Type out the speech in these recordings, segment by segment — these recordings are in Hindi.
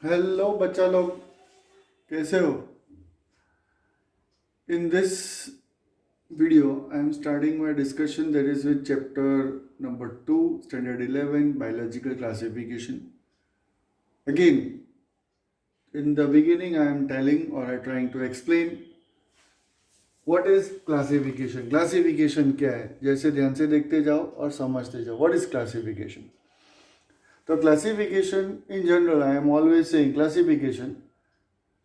हेलो बच्चा लोग, कैसे हो? In this video I am starting my discussion that is with chapter number 2 standard 11 biological classification. Again, in the beginning I am telling or I trying to explain what is classification. Classification क्या है, जैसे ध्यान से देखते जाओ और समझते जाओ. What is classification? So classification in general, I am always saying classification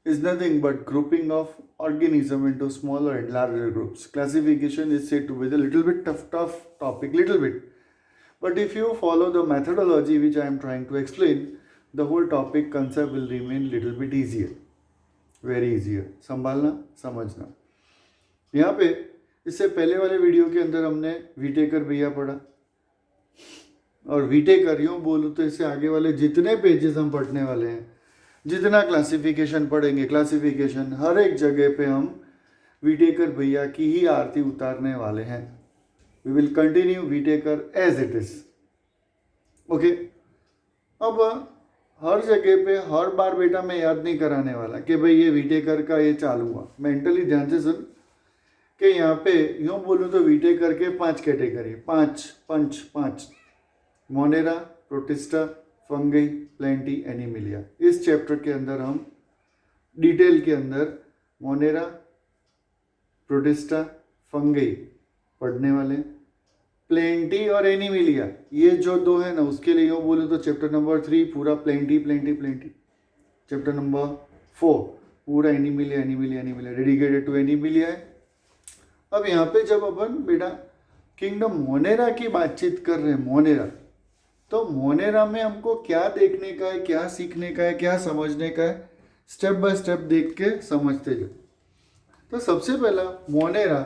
is nothing but grouping of organism into smaller and larger groups. Classification is said to be a little bit tough topic, little bit. But if you follow the methodology which I am trying to explain, the whole topic concept will remain little bit easier, very easier. संभालना, समझना. यहाँ पे इससे पहले वाले वीडियो के अंदर हमने वीटेकर भैया पढ़ा, और वीटेकर यूँ बोलूँ तो इससे आगे वाले जितने पेजेस हम पढ़ने वाले हैं, जितना क्लासिफिकेशन पढ़ेंगे, क्लासिफिकेशन हर एक जगह पे हम वीटेकर भैया की ही आरती उतारने वाले हैं. वी विल कंटिन्यू वीटेकर एज इट इज. ओके. अब हर जगह पे हर बार बेटा मैं याद नहीं कराने वाला कि भाई ये वीटेकर का ये चालू हुआ. मेंटली ध्यान से सुन कि यहाँ पे यूँ बोलूँ तो वीटेकर के 5 category, 5 Monera, protista, fungi, plenty, Animalia. इस चैप्टर के अंदर हम डिटेल के अंदर मोनेरा, प्रोटिस्टा, फंगी पढ़ने वाले. प्लेंटी और एनिमिलिया ये जो दो है ना, उसके लिए यूँ बोलूँ तो चैप्टर नंबर 3 पूरा प्लेंटी. चैप्टर नंबर 4 पूरा एनिमिलिया डेडिकेटेड टू एनिमिलिया है. अब यहाँ पे जब अपन बेटा किंगडम मोनेरा की बातचीत कर रहे हैं, मोनेरा, तो मोनेरा में हमको क्या देखने का है, क्या सीखने का है, क्या समझने का है, स्टेप बाय स्टेप देख के समझते जाओ. तो सबसे पहला Monera,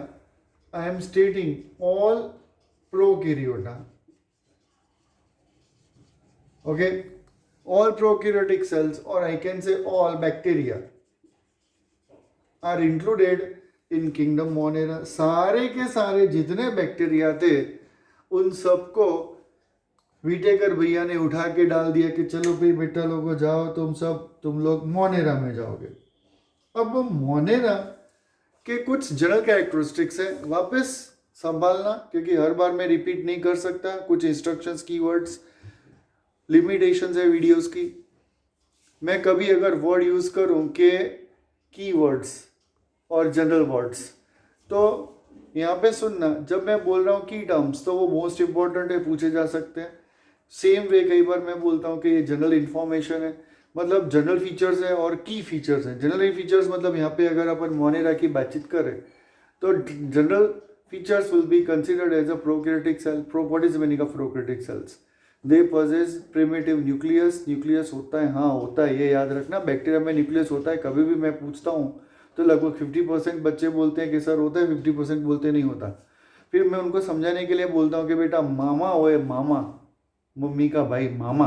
I am stating all prokaryota. Okay, all prokaryotic cells or I can say all bacteria are included in kingdom Monera. सारे के सारे जितने बैक्टीरिया थे उन सबको वीटेकर भैया ने उठा के डाल दिया कि चलो भाई बेटा लोगों जाओ, तुम लोग मोनेरा में जाओगे. अब मोनेरा के कुछ जनरल कैरेक्टरिस्टिक्स है, वापस संभालना क्योंकि हर बार मैं रिपीट नहीं कर सकता. कुछ इंस्ट्रक्शंस, कीवर्ड्स, लिमिटेशंस है वीडियोस की. मैं कभी अगर वर्ड यूज़ करूं के कीवर्ड्स और जनरल वर्ड्स, तो यहाँ पे सुनना, जब मैं बोल रहा हूँ की टर्म्स तो वो मोस्ट इंपॉर्टेंट है, पूछे जा सकते हैं. सेम वे कई बार मैं बोलता हूँ कि ये जनरल इन्फॉर्मेशन है, मतलब जनरल फीचर्स है और की फीचर्स है. जनरल फीचर्स मतलब यहाँ पे अगर अपन मोनेरा की बातचीत करें तो general features will be considered as a prokaryotic cell. What is meaning of prokaryotic cells? They possess primitive nucleus. Nucleus होता है, हाँ होता है, ये याद रखना. बैक्टीरिया में न्यूक्लियस होता है. कभी भी मैं पूछता हूँ तो लगभग 50% बच्चे बोलते हैं कि सर होता है, 50% बोलते नहीं होता. फिर मैं उनको समझाने के लिए बोलता हूँ कि बेटा मामा होए, मामा, मम्मी का भाई मामा,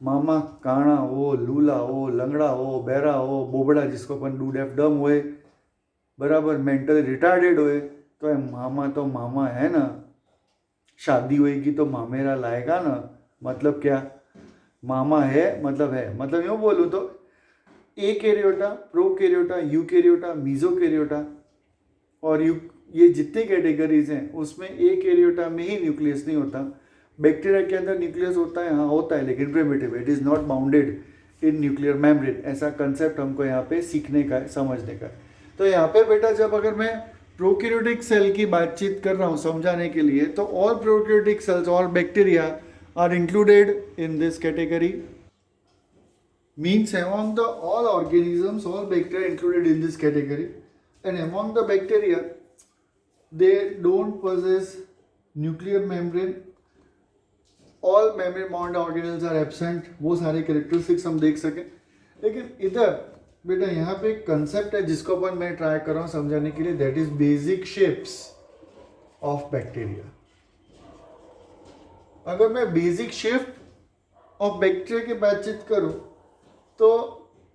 मामा काणा हो, लूला हो, लंगड़ा हो, बहरा हो, बोबड़ा जिसको अपन डू डेफ डम होए, बराबर मेंटली रिटार्डेड होए, तो मामा तो मामा है ना. शादी होएगी तो मामेरा लाएगा ना. मतलब क्या? मामा है मतलब यूँ बोलूँ तो ए कैरियोटा, प्रोकैरियोटा, यूकैरियोटा, मीजोकैरियोटा और ये जितनी कैटेगरीज हैं उसमें ए कैरियोटा में ही न्यूक्लियस नहीं होता. बैक्टीरिया के अंदर न्यूक्लियस होता है, हाँ होता है, लेकिन primitive, it is not bounded in nuclear membrane. ऐसा कंसेप्ट हमको यहाँ पे सीखने का है, समझने का है. तो यहाँ पे बेटा जब अगर मैं प्रोकैरियोटिक सेल की बातचीत कर रहा हूँ समझाने के लिए, तो all prokaryotic cells, all bacteria are included in this category. Means among the all organisms, all bacteria included in this category, and among the bacteria they don't possess nuclear membrane. All membrane bound organelles are absent. वो सारे characteristics हम देख सकें. लेकिन इधर बेटा यहाँ पे एक कंसेप्ट है जिसको अपन मैं ट्राई कर रहा हूँ समझाने के लिए, that is basic shapes of bacteria. अगर मैं बेसिक शेप ऑफ बैक्टीरिया की बातचीत करूँ तो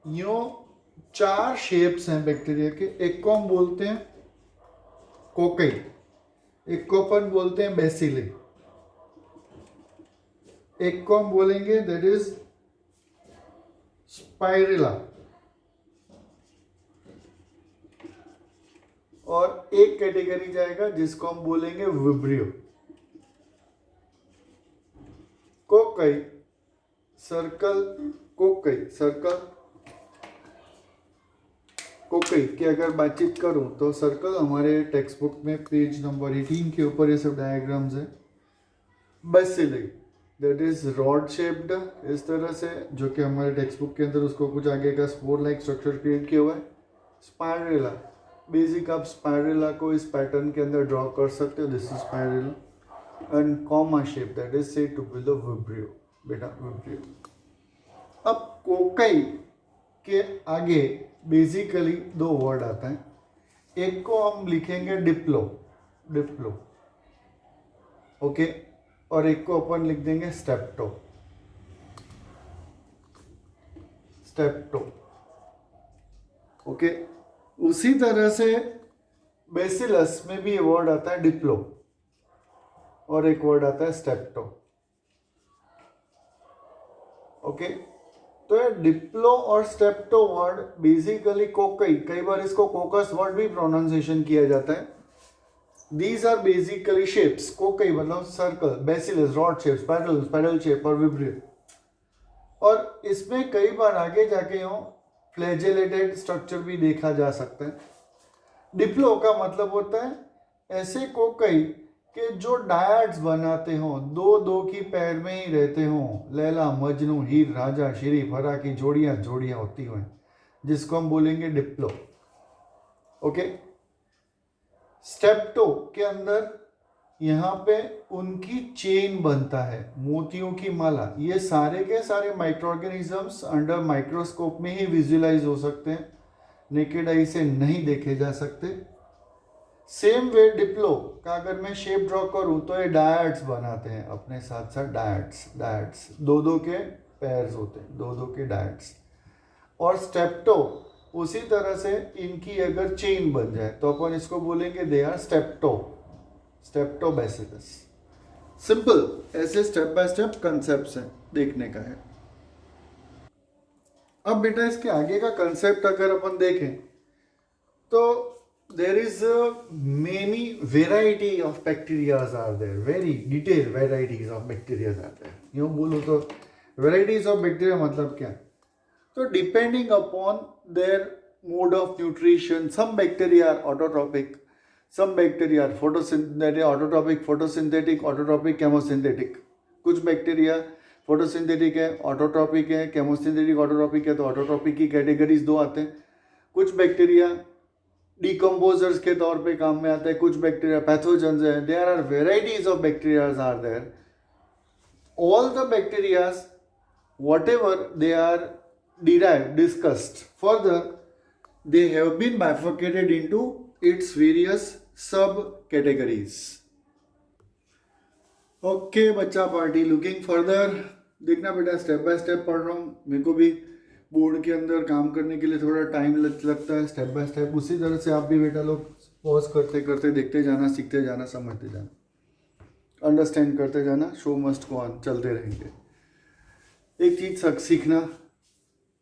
यूँ 4 शेप्स हैं बैक्टीरिया के. एक को हम बोलते हैं कोकई, एक को अपन बोलते हैं बेसिले, एक को हम बोलेंगे दैट इज स्पाइरेला, और एक कैटेगरी जाएगा जिसको हम बोलेंगे vibrio. Cocci circle, cocci circle, cocci की अगर बातचीत करूं तो सर्कल हमारे टेक्स्ट बुक में पेज नंबर 18 के ऊपर ये सब डायग्राम्स है। Bacilli that is rod shaped इस तरह से, जो कि हमारे टेक्स्ट बुक के अंदर उसको कुछ आगे का स्पोर लाइक स्ट्रक्चर क्रिएट किया हुआ है। स्पाइरेला, बेसिक आप स्पाइरेला को इस पैटर्न के अंदर ड्रॉ कर सकते हो, this is spirilla. And comma shape that is said to be the vibrio, बेटा विब्रियो। अब कोकई के आगे बेसिकली दो वर्ड आता है, एक को हम लिखेंगे डिप्लो, डिप्लो, ओके, और एक को अपन लिख देंगे स्टेप्टो, स्टेप्टो, ओके। उसी तरह से बेसिलस में भी ये वर्ड आता है डिप्लो, और एक वर्ड आता है स्टेप्टो, ओके। तो ये डिप्लो और स्टेप्टो वर्ड बेसिकली कोकई, कई बार इसको कोकस वर्ड भी प्रोनाउंसिएशन किया जाता है। These are basically shapes, cocci मतलब circle, bacillus rod shape, spiral, spiral shape और विब्रियो। और इसमें कई बार आगे जाके हो फ्लैजेलेटेड स्ट्रक्चर भी देखा जा सकता है। डिप्लो का मतलब होता है ऐसे कोकई कि जो डायड्स बनाते हो, दो दो की पैर में ही रहते हो, लैला मजनू, हीर राजा, शरीफ हरा की जोड़ियां जोड़ियां होती हुई, जिसको हम बोलेंगे डिप्लो, ओके। स्टेप्टो के अंदर यहाँ पे उनकी चेन बनता है, मोतियों की माला। ये सारे के सारे माइक्रो ऑर्गेनिजम्स अंडर माइक्रोस्कोप में ही विजुअलाइज हो सकते हैं, नेकेड आई से नहीं देखे जा सकते। सेम वे डिप्लो का अगर मैं शेप ड्रॉ करूं तो ये डायड्स बनाते हैं अपने साथ साथ, डायड्स, डायड्स दो दो के पैर्स होते हैं, दो दो के डायड्स। और स्टेप्टो उसी तरह से इनकी अगर चेन बन जाए तो अपन इसको बोलेंगे दे आर स्टेप्टो, स्टेप्टोबैसिलस। सिंपल, ऐसे स्टेप बाय स्टेप कंसेप्ट हैं, देखने का है। अब बेटा इसके आगे का कंसेप्ट अगर अपन देखें तो there is many variety of bacteria are there, very detailed varieties of bacteria are there। यूँ बोलो तो varieties of bacteria मतलब क्या? तो depending upon their mode of nutrition, some bacteria are autotrophic, some bacteria are photosynthetic, autotrophic, photosynthetic, autotrophic, chemosynthetic। कुछ बैक्टीरिया फोटोसिंथेटिक है, ऑटोट्रॉपिक है, केमोसिंथेटिक, ऑटोट्रॉपिक है। तो ऑटोट्रॉपिक की कैटेगरीज दो आते हैं। कुछ बैक्टीरिया डिकम्पोजर्स के तौर पे काम में आता है, कुछ बैक्टीरिया पैथोजेंस है। There are varieties of bacterias are there. All the bacterias whatever they are derived, discussed further, they have been bifurcated into its various sub categories। Okay बच्चा पार्टी, लुकिंग फर्दर, देखना बेटा स्टेप बाय स्टेप पढ़ रहा हूँ, मेरे को भी बोर्ड के अंदर काम करने के लिए थोड़ा टाइम लगता है, स्टेप बाय स्टेप। उसी तरह से आप भी बेटा लोग पॉज करते करते देखते जाना, सीखते जाना, समझते जाना, अंडरस्टैंड करते जाना। शो मस्ट गो ऑन, चलते रहेंगे। एक चीज़ सीखना,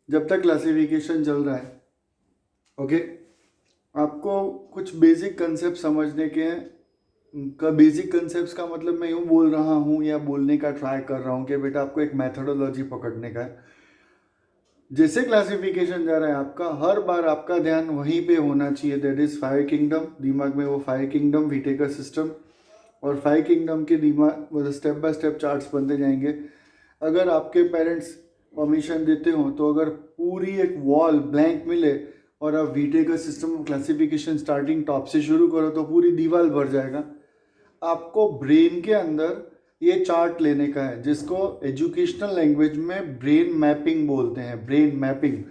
जब तक क्लासिफिकेशन चल रहा है, ओके, आपको कुछ बेसिक कंसेप्ट समझने के हैं। का बेसिक कंसेप्ट्स का मतलब मैं यूँ बोल रहा हूँ या बोलने का ट्राई कर रहा हूँ कि बेटा आपको एक मैथडोलॉजी पकड़ने का है। जैसे क्लासिफिकेशन जा रहा है आपका, हर बार आपका ध्यान वहीं पे होना चाहिए, दैट इज़ 5 किंगडम। दिमाग में वो 5 किंगडम, विटेकर सिस्टम, और 5 किंगडम के दिमाग मतलब स्टेप बाय स्टेप चार्ट्स बनते जाएंगे। अगर आपके पेरेंट्स परमिशन देते हो तो अगर पूरी एक वॉल ब्लैंक मिले और आप Whittaker system classification starting top से शुरू करो तो पूरी दीवार भर जाएगा। आपको ब्रेन के अंदर ये चार्ट लेने का है, जिसको एजुकेशनल लैंग्वेज में ब्रेन मैपिंग बोलते हैं। ब्रेन मैपिंग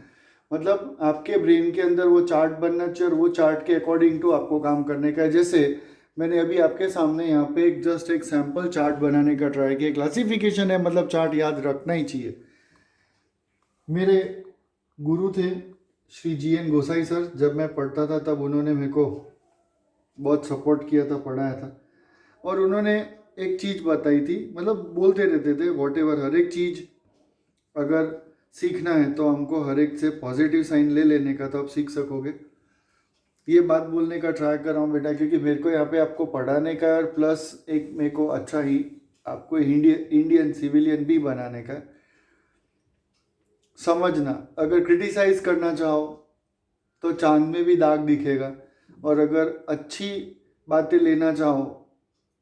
मतलब आपके ब्रेन के अंदर वो चार्ट बनना चाहिए और वो चार्ट के अकॉर्डिंग टू आपको काम करने का है। जैसे मैंने अभी आपके सामने यहाँ पे एक जस्ट एक सैम्पल चार्ट बनाने का ट्राई किया। क्लासिफिकेशन है मतलब चार्ट याद रखना ही चाहिए। मेरे गुरु थे श्री GN गोसाई सर, जब मैं पढ़ता था तब उन्होंने मेरे को बहुत सपोर्ट किया था, पढ़ाया था, और उन्होंने एक चीज़ बताई थी, मतलब बोलते रहते थे वॉट एवर, हर एक चीज़ अगर सीखना है तो हमको हर एक से पॉजिटिव साइन ले लेने का, तो आप सीख सकोगे। ये बात बोलने का ट्राई कर रहा हूँ बेटा, क्योंकि मेरे को यहाँ पे आपको पढ़ाने का और प्लस एक मेरे को अच्छा ही आपको इंडियन सिविलियन भी बनाने का। समझना, अगर क्रिटिसाइज करना चाहो तो चांद में भी दाग दिखेगा, और अगर अच्छी बातें लेना चाहो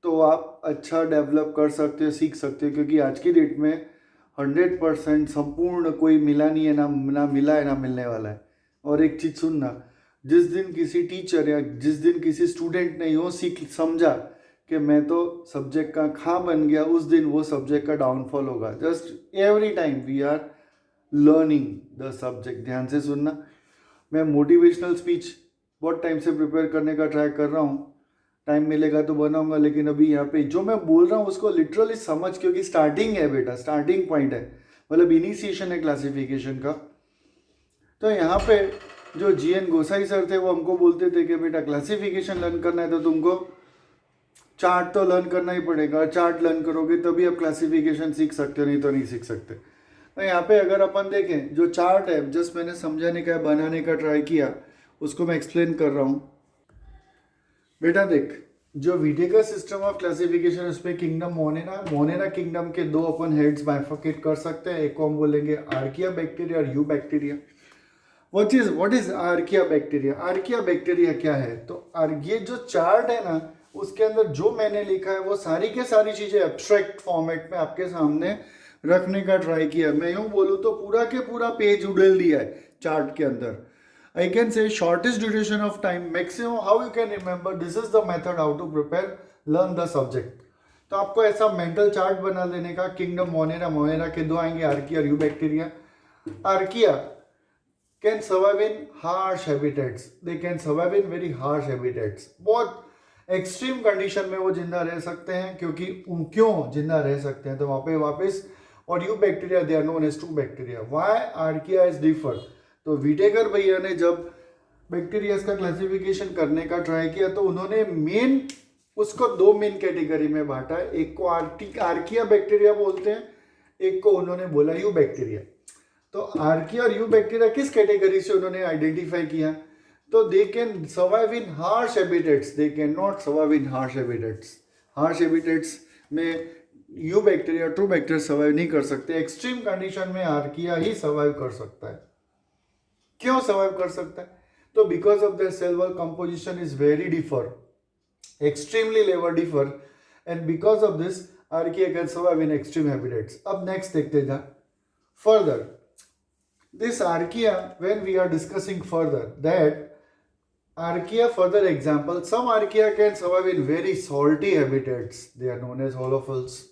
तो आप अच्छा डेवलप कर सकते हो, सीख सकते हो, क्योंकि आज की डेट में 100% संपूर्ण कोई मिला नहीं है, ना मिला है, ना मिलने वाला है। और एक चीज़ सुनना, जिस दिन किसी टीचर या जिस दिन किसी स्टूडेंट ने यूँ समझा कि मैं तो सब्जेक्ट का खां बन गया, उस दिन वो सब्जेक्ट का डाउनफॉल होगा। Just every time we are learning the subject. ध्यान से सुनना, मैं मोटिवेशनल स्पीच बहुत टाइम से प्रिपेयर करने का ट्राई कर रहा हूँ, टाइम मिलेगा तो बनाऊंगा, लेकिन अभी यहाँ पे जो मैं बोल रहा हूँ उसको लिटरली समझ, क्योंकि स्टार्टिंग है बेटा, स्टार्टिंग पॉइंट है, मतलब इनिशिएशन है क्लासिफिकेशन का। तो यहाँ पे जो GN गोसाई सर थे वो हमको बोलते थे कि बेटा क्लासिफिकेशन लर्न करना है तो तुमको चार्ट तो लर्न करना ही पड़ेगा, चार्ट लर्न करोगे तभी आप क्लासिफिकेशन सीख सकते हो, नहीं तो नहीं सीख सकते। तो यहाँ पे अगर अपन देखें, जो चार्ट है जस्ट मैंने समझाने का बनाने का ट्राई किया, उसको मैं एक्सप्लेन कर रहा हूँ। बेटा देख, जो विटेकर सिस्टम ऑफ क्लासिफिकेशन, उसमें किंगडम मोनेरा किंगडम के दो अपन हेड्स बाइफर्केट कर सकते हैं। एक को हम बोलेंगे आर्किया बैक्टीरिया और you bacteria. What is archaea bacteria? Archaea bacteria क्या है? तो ये जो चार्ट है ना, उसके अंदर जो मैंने लिखा है वो सारी के सारी चीजें एब्स्ट्रैक्ट फॉर्मेट में आपके सामने रखने का ट्राई किया। मैं यूं बोलूँ तो पूरा के पूरा पेज उड़ेल दिया है चार्ट के अंदर। I can say shortest duration of time, maximum how you can remember, this is the method how to prepare, learn the subject। तो आपको ऐसा मेंटल चार्ट बना लेने का। किंगडम मोनेरा के दो आएंगे, आर्किया और you bacteria. Archaea can survive in harsh habitats, they can survive in very harsh habitats. बहुत एक्सट्रीम कंडीशन में वो जिंदा रह सकते हैं, क्योंकि क्यों जिंदा रह सकते हैं तो वहाँ पे वापस। और eubacteria they are known as true bacteria. Why archaea is differ? तो विटेकर भैया ने जब बैक्टीरिया का क्लासिफिकेशन करने का ट्राई किया तो उन्होंने मेन उसको दो मेन कैटेगरी में बांटा है। एक को आर्किया बैक्टीरिया बोलते हैं, एक को उन्होंने बोला यू बैक्टीरिया। तो आर्किया और यू बैक्टीरिया किस कैटेगरी से उन्होंने आइडेंटिफाई किया? तो they can survive in harsh habitats, they can not survive in harsh habitats. Harsh habitats में eubacteria, true bacteria survive नहीं कर सकते। एक्सट्रीम कंडीशन में आर्किया ही सर्वाइव कर सकता है। क्यों सर्वाइव कर सकता है? तो because of the cell wall composition is very differ, extremely lever differ, and because of this archaea can survive in extreme habitats. अब नेक्स्ट देखते जा further this archaea, when we are discussing further that archaea, further example, some archaea can survive in very salty habitats, they are known as holophils.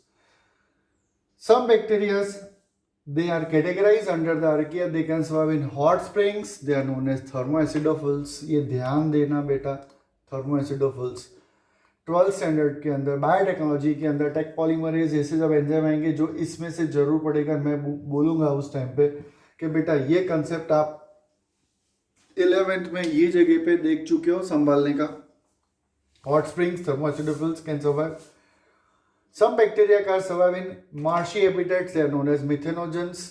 Some bacteria, they are categorized under the archaea, they can survive in hot springs, they are known as thermoacidophils। ये ध्यान देना बेटा, thermoacidophils। 12th स्टैंडर्ड के अंदर बायोटेक्नोलॉजी के अंदर टेक पॉलीमरेज ऐसे जब एंजाइम आएंगे जो इसमें से जरूर पड़ेगा, मैं बोलूँगा उस टाइम पे कि बेटा ये कंसेप्ट आप 11th में ये जगह पे देख चुके हो संभालने का। Hot springs, thermoacidophils can survive। Some bacteria can survive in marshy habitats, they are known as methanogens,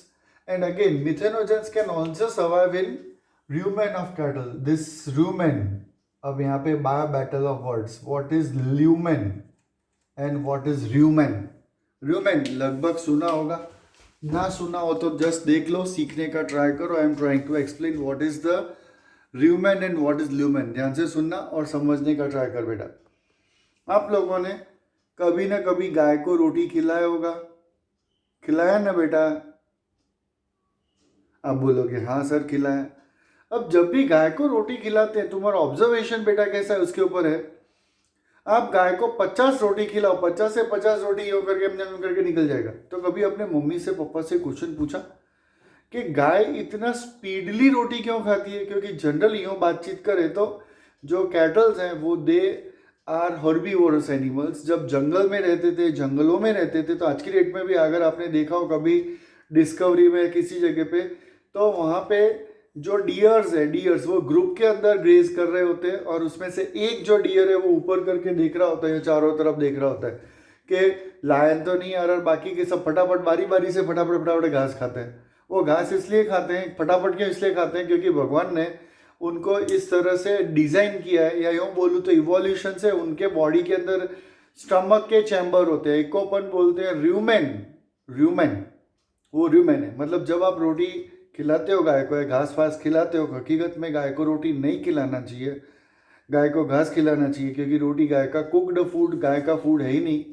and again methanogens can also survive in rumen of cattle। This rumen, अब यहाँ पे battle of words, what is lumen and what is rumen? rumen लगभग सुना होगा, ना सुना हो तो जस्ट देख लो, सीखने का ट्राई करो। I am trying to explain what is the rumen and what is lumen। ध्यान से सुनना और समझने का ट्राई कर बेटा। आप लोगों ने कभी ना कभी गाय को रोटी खिलाया होगा, खिलाया ना बेटा? आप बोलोगे हाँ सर खिलाया। अब जब भी गाय को रोटी खिलाते हैं, तुम्हारा ऑब्जर्वेशन बेटा कैसा है उसके ऊपर है। आप गाय को 50 रोटी खिलाओ, 50 से 50 रोटी यूँ करके अपने करके निकल जाएगा। तो कभी अपने मम्मी से पापा से क्वेश्चन पूछा कि गाय इतना स्पीडली रोटी क्यों खाती है? क्योंकि जनरली यूँ बातचीत करें तो जो कैटल्स हैं वो दे आर हर्बीवोरस एनिमल्स। जब जंगल में रहते थे, जंगलों में रहते थे, तो आज की डेट में भी अगर आपने देखा हो कभी डिस्कवरी में किसी जगह पे, तो वहाँ पे जो डियर्स है, डियर्स वो ग्रुप के अंदर ग्रेज कर रहे होते हैं, और उसमें से एक जो डियर है वो ऊपर करके देख रहा होता है, चारों तरफ देख रहा होता है कि लायन तो नहीं आ रहा, बाकी के सब फटाफट बारी बारी से फटाफट घास खाते हैं। वो घास इसलिए खाते हैं, फटाफट के इसलिए खाते हैं क्योंकि भगवान ने उनको इस तरह से डिजाइन किया है, या यूँ बोलूँ तो इवोल्यूशन से उनके बॉडी के अंदर स्टमक के चैम्बर होते हैं, एक को अपन बोलते हैं र्यूमेन। र्यूमेन, वो र्यूमेन है। मतलब जब आप रोटी खिलाते हो गाय को या घास फास खिलाते हो, हकीकत में गाय को रोटी नहीं खिलाना चाहिए, गाय को घास खिलाना चाहिए, क्योंकि रोटी गाय का कुकड फूड, गाय का फूड है ही नहीं।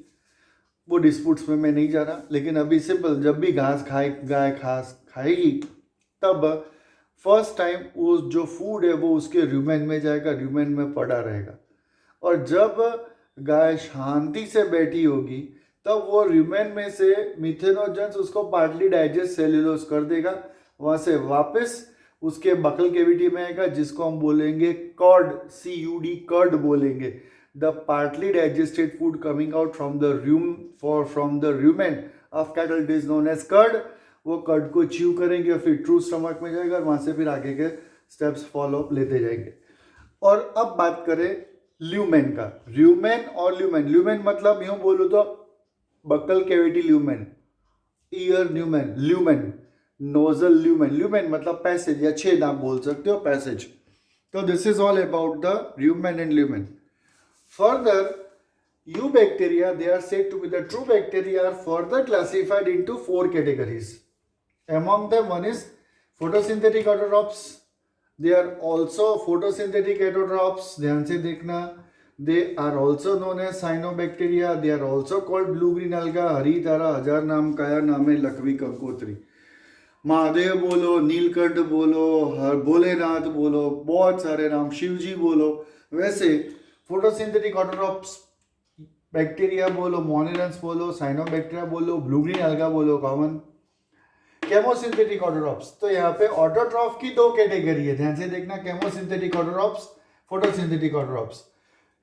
वो डिस्प्यूट्स में मैं नहीं जा रहा, लेकिन अभी सिंपल, जब भी घास खाए गाय घास खाएगी तब फर्स्ट टाइम वो जो फूड है वो उसके र्यूमेन में जाएगा, र्यूमेन में पड़ा रहेगा। और जब गाय शांति से बैठी होगी तब वो र्यूमेन में से मिथेनोजेंस उसको पार्टली डाइजेस्ट सेल्यूलोज कर देगा, वहाँ से वापस उसके बकल कैविटी में आएगा, जिसको हम बोलेंगे कर्ड, CUD, कर्ड बोलेंगे। The partly digested food coming out from the rumen of cattle is known as cud. वो कर्ड को च्यू करेंगे और फिर ट्रू स्टमक में जाएगा और वहाँ से फिर आगे के स्टेप्स फॉलो लेते जाएंगे। और अब बात करें ल्यूमेन का। र्यूमेन और ल्यूमेन, ल्यूमेन मतलब यूँ बोलूँ तो buccal cavity lumen, year lumen, lumen, nozzle lumen, lumen मतलब पैसेज या छेद आप बोल सकते हो, पैसेज। तो this is all about the lumen and lumen. Further, eubacteria, they are said to be the true bacteria, are further classified into 4 categories. Among them, one is photosynthetic autotrophs. They are also photosynthetic autotrophs, ध्यान से देखना। They are also known as cyanobacteria. They are also called blue green alga, हरी तारा, हजार नाम, काया नाम है, लकवी कंकोत्री, महादेव बोलो, नीलकंठ बोलो, भोलेनाथ बोलो, बहुत सारे नाम, शिवजी बोलो। वैसे फोटोसिंथेटिक ऑटोट्रॉप्स बैक्टीरिया बोलो, मोनिरंस बोलो, साइनोबैक्टीरिया बोलो, ब्लू ग्रीन अलगा बोलो, कॉमन। केमोसिंथेटिक ऑटोट्रॉप्स, तो यहाँ पे ऑटोट्रॉफ की 2 कैटेगरी है, ध्यान से देखना। Chemosynthetic autotrophs, photosynthetic autotrophs,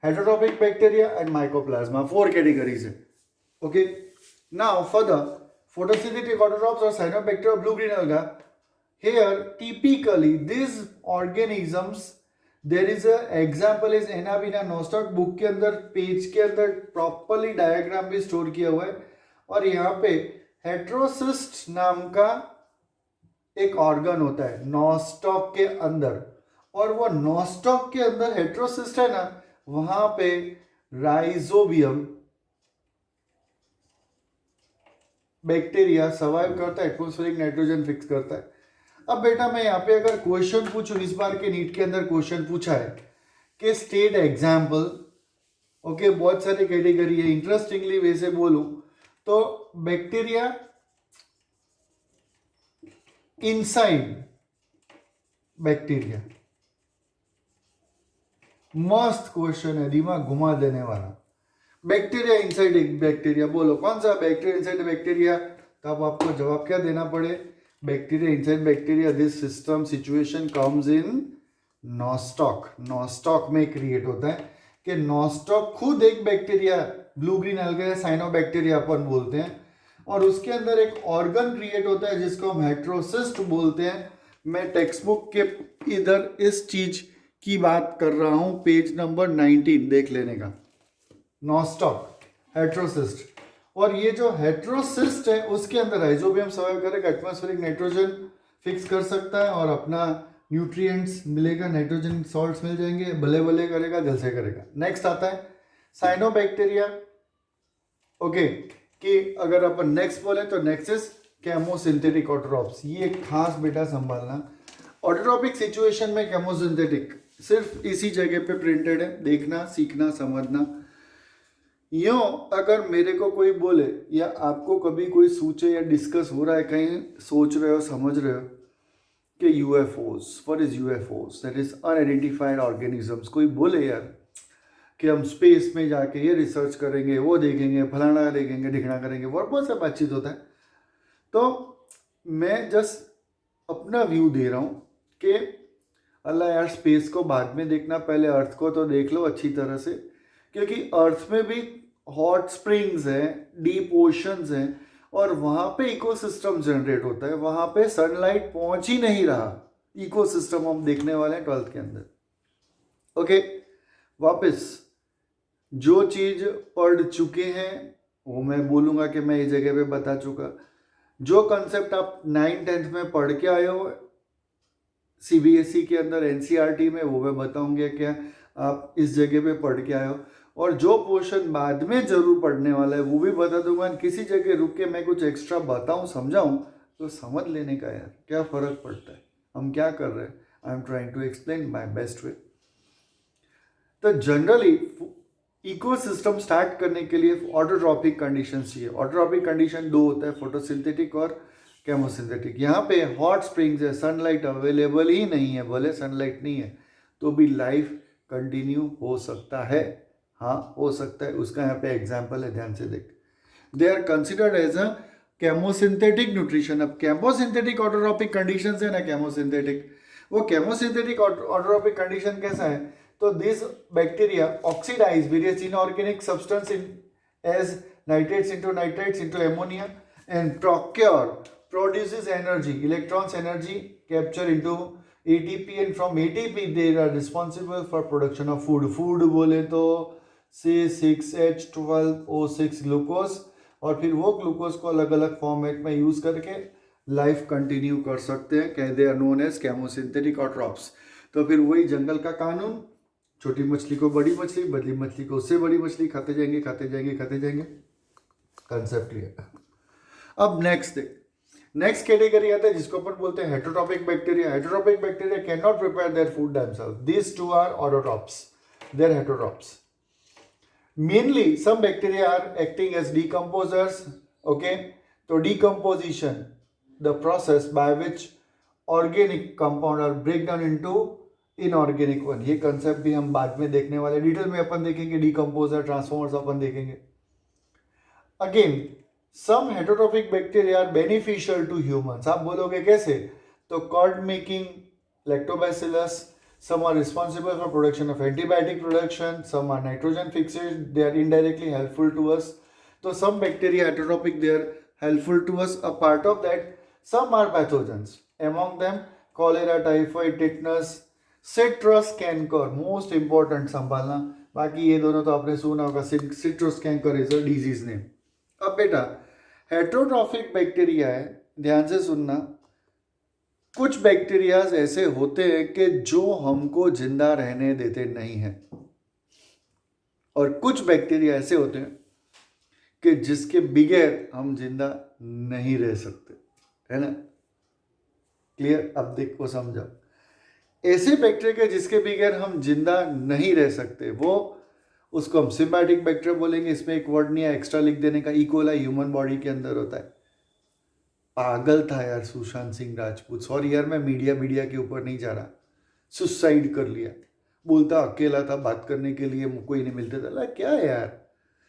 heterotrophic bacteria and mycoplasma, 4 categories है। Okay, now for the photosynthetic autotrophs or cyanobacteria, blue green alga, here typically these organisms, there is a example is Enabina nostoc, book के अंदर पेज के अंदर प्रॉपरली डायग्राम भी स्टोर किया हुआ है। और यहाँ पे हेट्रोसिस्ट नाम का एक ऑर्गन होता है नोस्टॉक के अंदर, और वो नोस्टॉक के अंदर हेट्रोसिस्ट है ना, वहां पे राइजोबियम बैक्टीरिया सर्वाइव करता है, एटमॉस्फेरिक नाइट्रोजन फिक्स करता है। अब बेटा मैं यहाँ पे अगर क्वेश्चन पूछूं, इस बार के नीट के अंदर क्वेश्चन पूछा है कि स्टेट एग्जाम्पल, ओके, बहुत सारे कैटेगरी है, इंटरेस्टिंगली वैसे बोलूं तो बैक्टीरिया इनसाइड बैक्टीरिया, मस्त क्वेश्चन है, दिमाग घुमा देने वाला। बैक्टीरिया इनसाइड एक बैक्टीरिया, बोलो कौन सा बैक्टीरिया इनसाइड बैक्टीरिया? तो अब आपको जवाब क्या देना पड़े? Bacteria inside bacteria, this system situation comes in Nostoc. Nostoc में क्रिएट होता है कि नोस्टॉक खुद एक बैक्टीरिया, ब्लू ग्रीन अलगा, साइनोबैक्टीरिया अपन बोलते हैं, और उसके अंदर एक ऑर्गन क्रिएट होता है जिसको हम हेट्रोसिस्ट बोलते हैं। मैं टेक्स्ट बुक के इधर इस चीज की बात कर रहा हूं, पेज नंबर 19 देख लेने का। नोस्टॉक, हेट्रोसिस्ट, और ये जो हेट्रोसिस्ट है उसके अंदर राइजोबियम सर्वाइव करेगा, एटमॉस्फेरिक नाइट्रोजन फिक्स कर सकता है और अपना न्यूट्रिएंट्स मिलेगा, नाइट्रोजन सॉल्ट्स मिल जाएंगे, भले भले करेगा, जल से करेगा। नेक्स्ट आता है साइनोबैक्टीरिया, ओके, कि अगर अपन नेक्स्ट बोले तो नेक्स्ट इज केमोसिंथेटिक ऑटोट्रॉप्स। ये खास बेटा संभालना, ऑटोट्रॉपिक सिचुएशन में केमोसिंथेटिक सिर्फ इसी जगह पे प्रिंटेड है, देखना, सीखना, समझना। यूँ अगर मेरे को कोई बोले या आपको कभी कोई सोचे या डिस्कस हो रहा है, कहीं सोच रहे हो, समझ रहे हो कि UFOs, what is UFOs, that is unidentified organisms, कोई बोले यार कि हम स्पेस में जाके ये रिसर्च करेंगे, वो देखेंगे, फलाना देखेंगे, ढिकना करेंगे, बहुत सा बातचीत होता है। तो मैं जस्ट अपना व्यू दे रहा हूँ कि अल्लाह यार, स्पेस को बाद में देखना, पहले अर्थ को तो देख लो अच्छी तरह से, क्योंकि अर्थ में भी हॉट स्प्रिंग्स हैं, डीप ओशंस हैं, और वहाँ पे इकोसिस्टम जनरेट होता है, वहाँ पे सनलाइट पहुँच ही नहीं रहा। इकोसिस्टम हम देखने वाले हैं 12th के अंदर। ओके, वापस जो चीज़ पढ़ चुके हैं वो मैं बोलूँगा कि मैं इस जगह पे बता चुका। जो कंसेप्ट आप 9th-10th में पढ़ के आए हो सीबीएसई के अंदर एनसीईआरटी में, वो मैं बताऊंगा क्या आप इस जगह पे पढ़ के आए हो, और जो पोर्शन बाद में जरूर पढ़ने वाला है वो भी बता दूंगा। किसी जगह रुक के मैं कुछ एक्स्ट्रा बताऊं समझाऊं तो समझ लेने का यार क्या फ़र्क पड़ता है, हम क्या कर रहे हैं। I am trying to explain my best way. तो जनरली इकोसिस्टम स्टार्ट करने के लिए ऑटोट्रॉपिक कंडीशन चाहिए। ऑटोट्रॉपिक कंडीशन दो होता है, फोटोसिंथेटिक और केमोसिंथेटिक। यहाँ पे हॉट स्प्रिंग्स है, सनलाइट अवेलेबल ही नहीं है, भले सनलाइट नहीं है तो भी लाइफ कंटिन्यू हो सकता है। हाँ हो सकता है, उसका यहाँ पे एग्जाम्पल है, ध्यान से देख। They are considered as a chemosynthetic nutrition. अब केमोसिंथेटिक ऑटोट्रॉपिक कंडीशन है ना, केमोसिंथेटिक, वो केमोसिंथेटिक ऑटोट्रॉपिक कंडीशन कैसा है, तो this bacteria oxidise various inorganic substance in as nitrates into ammonia and produces energy, electrons energy capture into ATP, and from ATP they are responsible for production of food. Food बोले तो C6H12O6 ग्लूकोज, और फिर वो ग्लूकोज को अलग अलग फॉर्मेट में यूज करके लाइफ कंटिन्यू कर सकते हैं। कह they are known as chemosynthetic autotrophs. तो फिर वही जंगल का कानून, छोटी मछली को बड़ी मछली, बड़ी मछली को उससे बड़ी मछली, खाते जाएंगे खाते जाएंगे खाते जाएंगे, कंसेप्ट क्लियर। अब नेक्स्ट कैटेगरी आता है जिसको अपन बोलते हैं heterotrophic bacteria. Heterotrophic bacteria can not prepare their food themself, this two are autotrophs, they are heterotrophs. Mainly, some bacteria are acting as decomposers. Okay, so decomposition, the process by which organic compound are break down into inorganic one. ये concept भी हम बाद में देखने वाले, डिटेल में अपन देखेंगे, decomposer, transformers अपन देखेंगे। Again, some heterotrophic bacteria are beneficial to humans. आप बोलोगे कैसे, तो curd making lactobacillus, some are responsible for production of antibiotic production, some are nitrogen fixers, they are indirectly helpful to us. So some bacteria heterotrophic, they are helpful to us. A part of that, some are pathogens, among them cholera, typhoid, tetanus, citrus canker, most important संभालना, बाकी ये दोनों तो आपने सुना होगा, citrus canker is a disease name. अब बेटा हेटरोट्रॉफिक बैक्टीरिया है, ध्यान से सुनना, कुछ बैक्टीरियाज ऐसे होते हैं कि जो हमको जिंदा रहने देते नहीं हैं, और कुछ बैक्टीरिया ऐसे होते हैं कि जिसके बगैर हम जिंदा नहीं रह सकते, है ना, क्लियर। अब देखो समझो, ऐसे बैक्टीरिया के जिसके बगैर हम जिंदा नहीं रह सकते, वो उसको हम सिम्बायोटिक बैक्टीरिया बोलेंगे। इसमें एक वर्ड नहीं है एक्स्ट्रा लिख देने का, इकोलाई ह्यूमन बॉडी के अंदर होता है। पागल था यार सुशांत सिंह राजपूत, सॉरी यार मैं मीडिया के ऊपर नहीं जा रहा, सुसाइड कर लिया, बोलता अकेला था, बात करने के लिए कोई नहीं मिलता था। क्या है यार,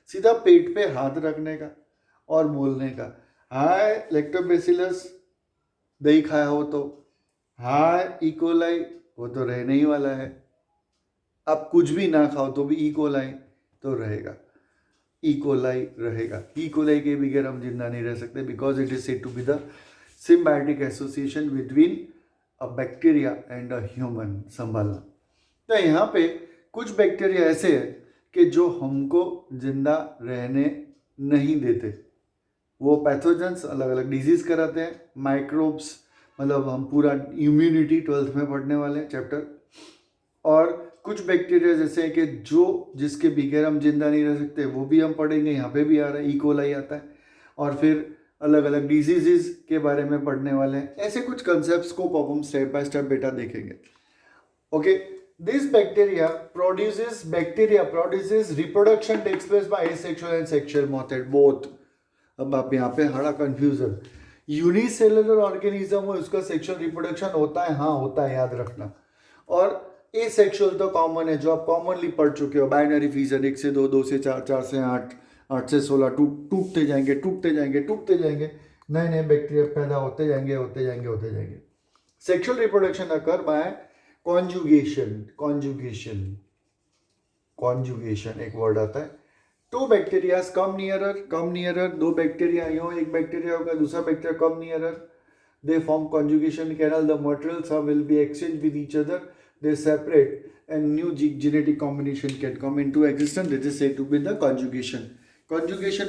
सीधा पेट पे हाथ रखने का और बोलने का, हाय लैक्टोबैसिलस दही खाया हो तो, हाय इकोलाई वो तो रहने ही वाला है, आप कुछ भी ना खाओ तो भी इकोलाई तो रहेगा, इकोलाई रहेगा। इकोलाई के बगैर हम जिंदा नहीं रह सकते, because it is said to be the symbiotic association between a bacteria and a human. संभालना, तो यहाँ पे कुछ बैक्टीरिया ऐसे है कि जो हमको जिंदा रहने नहीं देते, वो पैथोजेंस अलग अलग डिजीज कराते हैं, माइक्रोब्स मतलब हम पूरा इम्यूनिटी 12th में पढ़ने वाले चैप्टर, और कुछ बैक्टीरिया जैसे हैं कि जो जिसके बगैर हम जिंदा नहीं रह सकते, वो भी हम पढ़ेंगे, यहाँ पे भी आ रहा है, इकोलाई आता है, और फिर अलग अलग डिजीजेस के बारे में पढ़ने वाले हैं। ऐसे कुछ कंसेप्ट्स को हम स्टेप बाय स्टेप बेटा देखेंगे। Okay, this bacteria produces reproduction takes place by asexual and sexual method both. अब आप यहाँ पे बड़ा कंफ्यूजन, यूनिसेलुलर ऑर्गेनिज्म हो उसका सेक्सुअल रिप्रोडक्शन होता है, हाँ होता है, याद रखना, और एसेक्सुअल तो कॉमन है जो आप कॉमनली पढ़ चुके हो, बाइनरी फिजन 1 से 2, 2 से 4, 4 से 8, 8 से 16, टूटते जाएंगे, नए नए बैक्टीरिया पैदा होते जाएंगे। Sexual reproduction occur by conjugation एक वर्ड आता है। 2 बैक्टीरिया कम नियरर, 2 बैक्टीरिया यो, एक बैक्टीरिया होगा, दूसरा bacteria come nearer, they form conjugation canal, the materials will be exchanged with each other, they separate and new genetic combination can come into existence, that is said to be the conjugation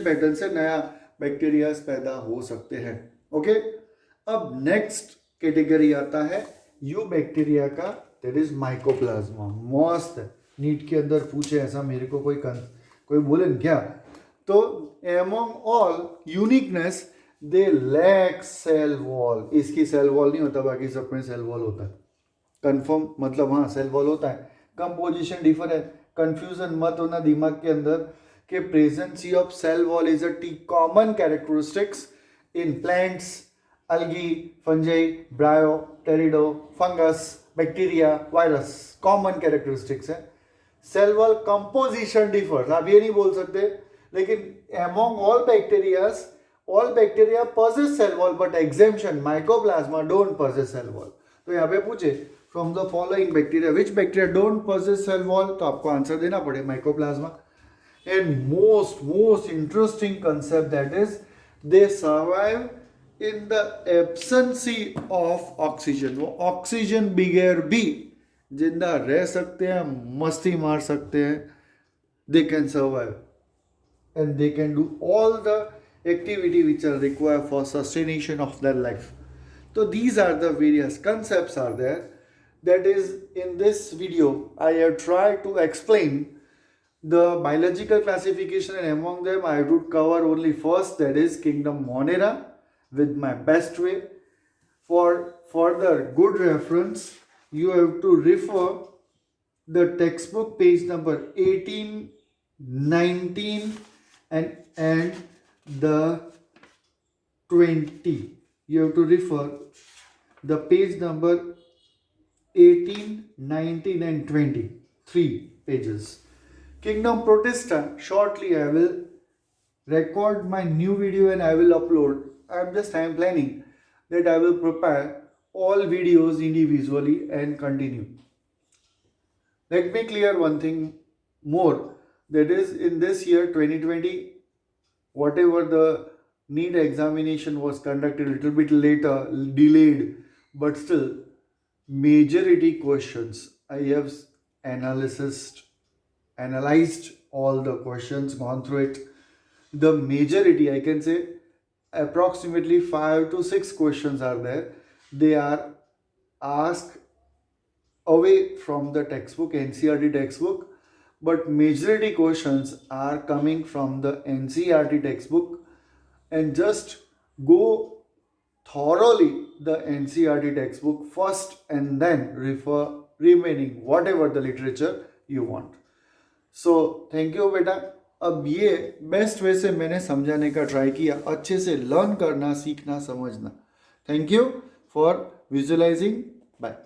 pattern से नया बैक्टीरिया पैदा हो सकते हैं। ओके, अब नेक्स्ट कैटेगरी आता है यू बैक्टीरिया का, दैट इज माइकोप्लाज्मा। मस्त है, नीट के अंदर पूछे ऐसा मेरे को कोई बोले न क्या। तो among all uniqueness they lack cell wall. इसकी सेल वॉल नहीं होता, बाकी सब में सेल वॉल होता है। कंफर्म मतलब हाँ सेल वॉल होता है। कंपोजिशन डिफर है, कंफ्यूजन मत होना दिमाग के अंदर कि presence of cell wall is a common characteristics in plants, algae, fungi, bryo, pterido, fungus, bacteria, virus, common characteristics है। सेल वॉल कंपोजिशन डिफर्स, आप ये नहीं बोल सकते, लेकिन among all bacteria possess cell wall, but exemption mycoplasma don't possess cell wall। तो यहाँ पे पूछे from the following bacteria which bacteria don't possess cell wall, तो आपको आंसर देना पड़े mycoplasma. And most interesting concept that is they survive in the absence of oxygen. वो ऑक्सीजन बगैर भी जिंदा रह सकते हैं, मस्ती मार सकते हैं, दे can survive and they can do all the activity which are required for sustaination of their life. So these are the various concepts are there. That is, in this video I have tried to explain the biological classification, and among them I would cover only first, that is kingdom Monera, with my best way. For further good reference, you have to refer the textbook page number 18, 19 and the 20. You have to refer the page number 18, 19 and 20, 3 pages. Kingdom Protista, shortly I will record my new video and I will upload. I am planning that I will prepare all videos individually and continue. Let me clear one thing more, that is, in this year 2020, whatever the NEET examination was conducted a little bit later, delayed, but still majority questions I have analyzed all the questions, gone through it. The majority, I can say approximately 5 to 6 questions are there. They are asked away from the textbook, NCERT textbook, but majority questions are coming from the NCERT textbook, and just go thoroughly the NCERT textbook first and then refer remaining whatever the literature you want. So thank you बेटा। अब ये बेस्ट वे से मैंने समझाने का ट्राई किया, अच्छे से लर्न करना, सीखना, समझना। Thank you for visualising. Bye.